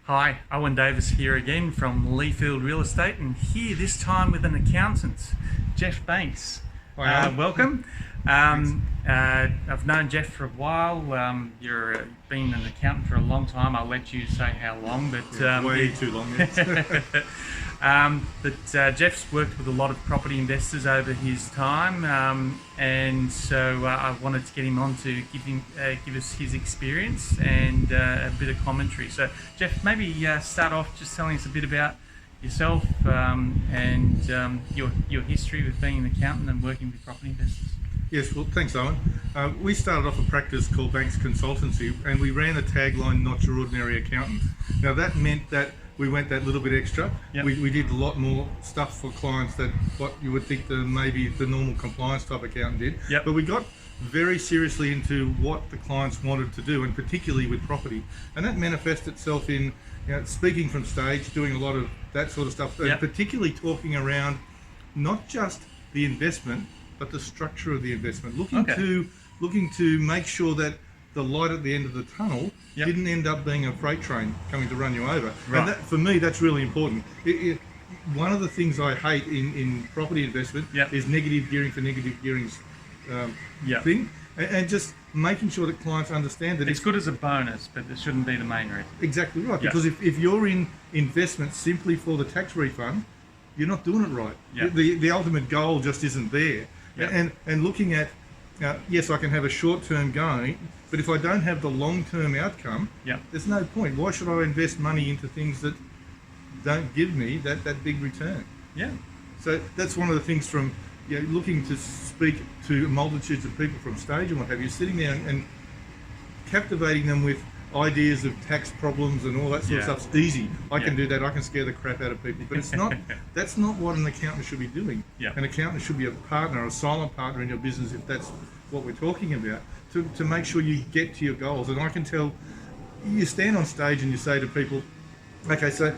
Hi, Owen Davis here again from Leafield Real Estate, and here this time with an accountant, Jeff Banks. Hi, Owen. Welcome. I've known Jeff for a while. You've been an accountant for a long time. I'll let you say how long, but Way too long. Yes. Jeff's worked with a lot of property investors over his time, and so I wanted to get him on to give us his experience and a bit of commentary. So, Jeff, maybe start off just telling us a bit about yourself and your history with being an accountant and working with property investors. Yes, well, thanks, Owen. We started off a practice called Banks Consultancy, and we ran a tagline, "Not Your Ordinary Accountant." Now, that meant that we went that little bit extra. Yep. We did a lot more stuff for clients than what you would think maybe the normal compliance type accountant did. Yep. But we got very seriously into what the clients wanted to do, and particularly with property. And that manifests itself in speaking from stage, doing a lot of that sort of stuff, Yep. and particularly talking around not just the investment, but the structure of the investment. Looking to make sure that the light at the end of the tunnel Yep. didn't end up being a freight train coming to run you over. Right. And that, for me, that's really important. One of the things I hate in property investment Yep. is negative gearing for negative gearing's Yep. thing, and just making sure that clients understand that It's good as a bonus, but it shouldn't be the main reason. exactly right. Yep. Because if you're in investment simply for the tax refund, you're not doing it right. Yep. The ultimate goal just isn't there. Yep. And looking at, yes, I can have a short-term going, but if I don't have the long-term outcome, Yep. there's no point. Why should I invest money into things that don't give me that big return? Yeah. So that's one of the things from looking to speak to multitudes of people from stage and what have you, sitting there and captivating them with ideas of tax problems and all that sort Yeah. of stuff's easy. I can Yeah. do that. I can scare the crap out of people, but it's not. That's not what an accountant should be doing. Yeah. An accountant should be a partner, a silent partner in your business, if that's what we're talking about, to make sure you get to your goals. And I can tell, you stand on stage and you say to people, okay, so,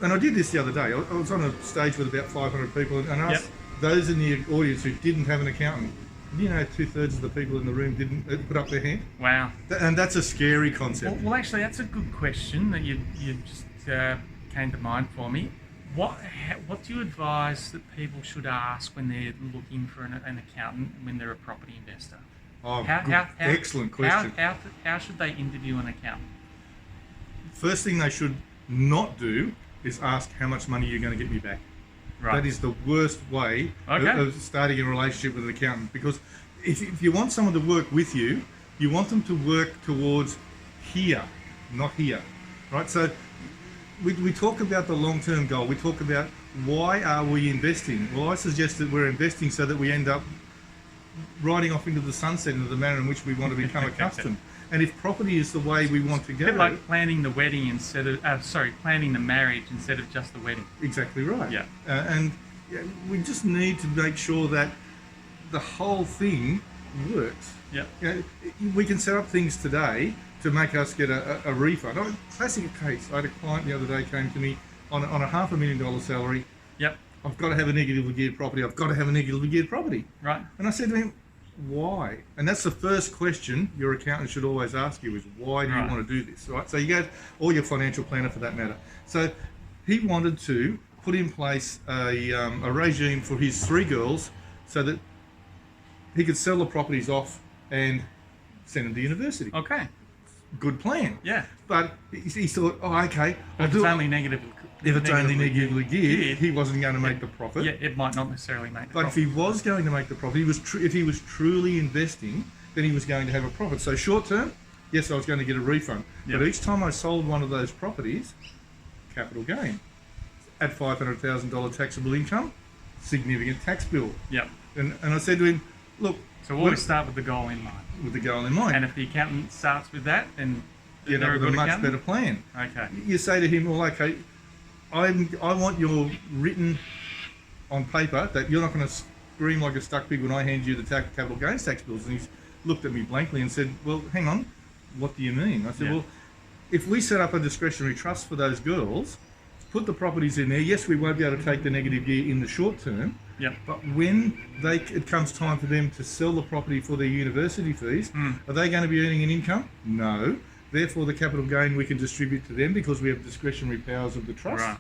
and I did this the other day. I was on a stage with about 500 people and asked those in the audience who didn't have an accountant. You know, 2/3 of the people in the room didn't put up their hand. Wow. And that's a scary concept. Well, actually, that's a good question that you just came to mind for me. What do you advise that people should ask when they're looking for an accountant when they're a property investor? Oh, excellent question. How should they interview an accountant? First thing they should not do is ask how much money you're going to get me back. Right. That is the worst way of starting a relationship with an accountant, because if you want someone to work with you, you want them to work towards here, not here, right? So we talk about the long-term goal. We talk about why are we investing? Well, I suggest that we're investing so that we end up riding off into the sunset in the manner in which we want to become accustomed. And if property is the way we want to go, A bit like planning the wedding instead of planning the marriage instead of just the wedding. exactly right. Yeah. And we just need to make sure that the whole thing works. Yeah. We can set up things today to make us get a refund. Classic case. I had a client the other day came to me on a $500,000 salary. Yep. I've got to have a negatively geared property. I've got to have a negatively geared property. Right. And I said to him, why? And that's the first question your accountant should always ask you is, why do you Right. want to do this? Right? So you go, or your financial planner for that matter. So he wanted to put in place a regime for his 3 girls so that he could sell the properties off and send them to university. Okay. Good plan. Yeah. But he thought, oh, okay, I'll If do it's it. only negative. If it's only negatively geared, geared, he wasn't going to make the profit. Yeah, it might not necessarily make. But if he was going to make the profit, if he was truly investing, then he was going to have a profit. So short term, yes, I was going to get a refund. Yep. But each time I sold one of those properties, capital gain. At $500,000 taxable income, significant tax bill. Yep. And I said to him, look, So always start with the goal in mind. with the goal in mind, And if the accountant starts with that, then you they're know, a with a good much accountant. better plan. Okay. You say to him, well, okay, I want your written on paper that you're not going to scream like a stuck pig when I hand you the capital gains tax bills. And he looked at me blankly and said, well, hang on, what do you mean? I said, Yeah. well, if we set up a discretionary trust for those girls, put the properties in there, yes, we won't be able to take the negative gear in the short term, Yep. but when it comes time for them to sell the property for their university fees, are they going to be earning an income? No. Therefore, the capital gain we can distribute to them because we have discretionary powers of the trust. Right.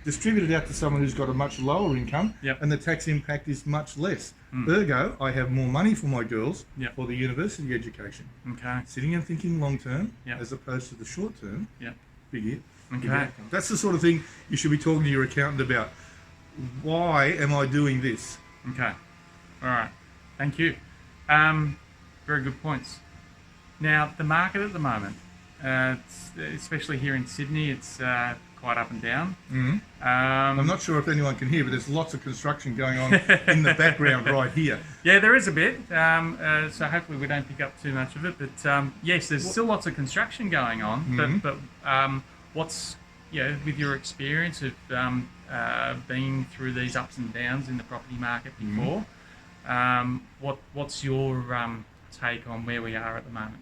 Distribute it out to someone who's got a much lower income, Yep. and the tax impact is much less. Ergo, I have more money for my girls Yep. for the university education. Okay. Sitting and thinking long term Yep. as opposed to the short term. Yep. Big hit. Big Okay. outcome. That's the sort of thing you should be talking to your accountant about. Why am I doing this? Okay. All right. Thank you. Very good points. Now, the market at the moment, especially here in Sydney, it's quite up and down. I'm not sure if anyone can hear, but there's lots of construction going on in the background right here. Yeah, there is a bit. So hopefully we don't pick up too much of it. But yes, there's still lots of construction going on. But what's, with your experience of being through these ups and downs in the property market before, what's your take on where we are at the moment?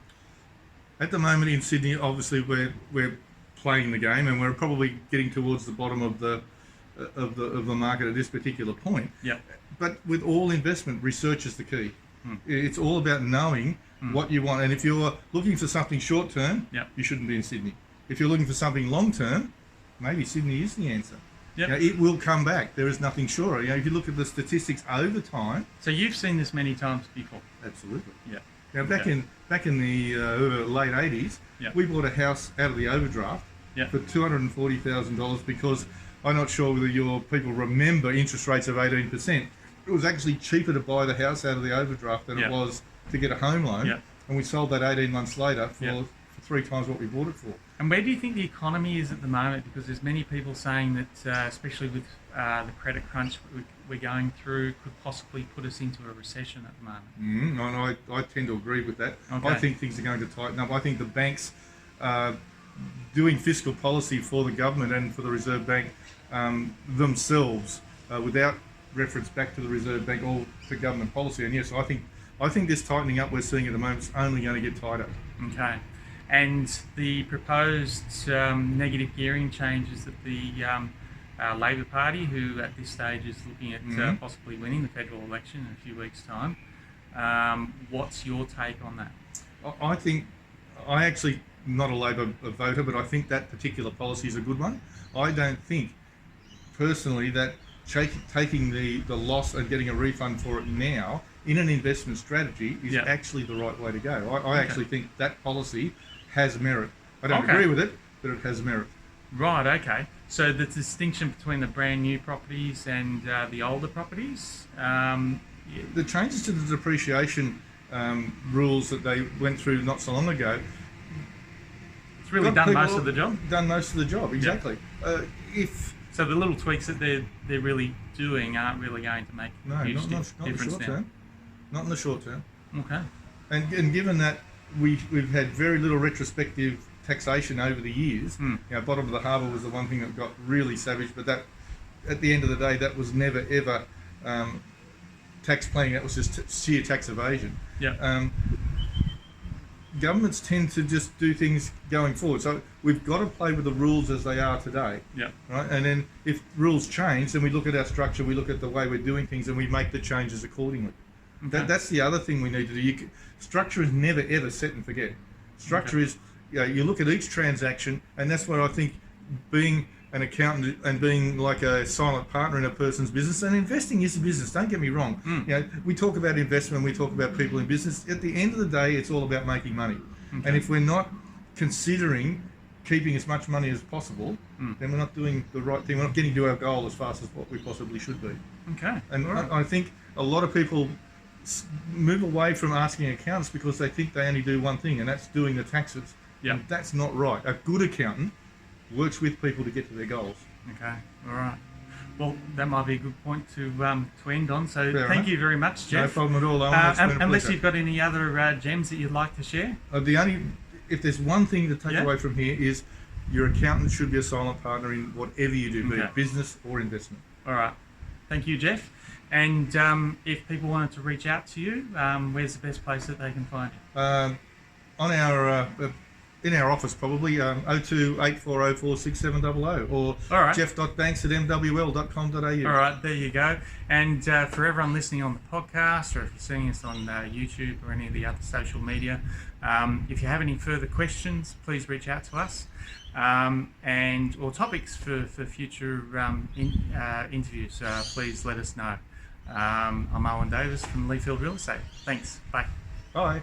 At the moment in Sydney, obviously we're playing the game, and we're probably getting towards the bottom of the market at this particular point. Yeah. But with all investment, research is the key. It's all about knowing what you want, and if you're looking for something short term, you shouldn't be in Sydney. If you're looking for something long term, maybe Sydney is the answer. Yep. It will come back. There is nothing surer. If you look at the statistics over time. So you've seen this many times before. Absolutely. Yeah. Now back in the late 80s, we bought a house out of the overdraft for $240,000 because I'm not sure whether your people remember interest rates of 18%. It was actually cheaper to buy the house out of the overdraft than it was to get a home loan, and we sold that 18 months later for 3 times what we bought it for. And where do you think the economy is at the moment? Because there's many people saying that, especially with the credit crunch we're going through, could possibly put us into a recession at the moment. I tend to agree with that. Okay. I think things are going to tighten up. I think the banks doing fiscal policy for the government and for the Reserve Bank themselves, without reference back to the Reserve Bank or to government policy. And yes, I think this tightening up we're seeing at the moment is only going to get tighter. Okay. And the proposed negative gearing changes that the Labor Party, who at this stage is looking at possibly winning the federal election in a few weeks' time, what's your take on that? I think, I actually not a Labor voter, but I think that particular policy is a good one. I don't think, personally, that taking the loss and getting a refund for it now in an investment strategy is actually the right way to go. I actually think that policy has merit. I don't agree with it, but it has merit. Right, okay. So the distinction between the brand new properties and the older properties? The changes to the depreciation rules that they went through not so long ago, it's really done most of the job? Done most of the job, exactly. So the little tweaks that they're really doing aren't really going to make a huge difference in the short term. Not in the short term. Okay. And given that we've had very little retrospective taxation over the years, bottom of the harbour was the one thing that got really savage, but that, at the end of the day, that was never ever tax planning. That was just sheer tax evasion. Yeah. Governments tend to just do things going forward, so we've got to play with the rules as they are today. Yeah. Right, and then if rules change, then we look at our structure, we look at the way we're doing things, and we make the changes accordingly. Okay. That's the other thing we need to do. Structure is never ever set and forget. Structure is, you look at each transaction, and that's what I think, being an accountant and being like a silent partner in a person's business, and investing is a business, don't get me wrong. We talk about investment, we talk about people in business. At the end of the day, it's all about making money. Okay. And if we're not considering keeping as much money as possible, then we're not doing the right thing. We're not getting to our goal as fast as what we possibly should be. Okay. And I think a lot of people move away from asking accountants because they think they only do one thing, and that's doing the taxes. Yeah. And that's not right. A good accountant works with people to get to their goals. Okay, all right. Well, that might be a good point to end on. So thank you very much, Jeff. No problem at all, Owen. Unless you've got any other gems that you'd like to share? If there's one thing to take away from here is your accountant should be a silent partner in whatever you do, be it business or investment. All right. Thank you, Jeff. And if people wanted to reach out to you, where's the best place that they can find you? On our in our office probably, 0284046700 or All right. jeff.banks@mwl.com.au. All right, there you go. And for everyone listening on the podcast, or if you're seeing us on YouTube or any of the other social media, if you have any further questions, please reach out to us, or topics for future interviews. Please let us know. I'm Owen Davis from Leafield Real Estate. Thanks. Bye. Bye.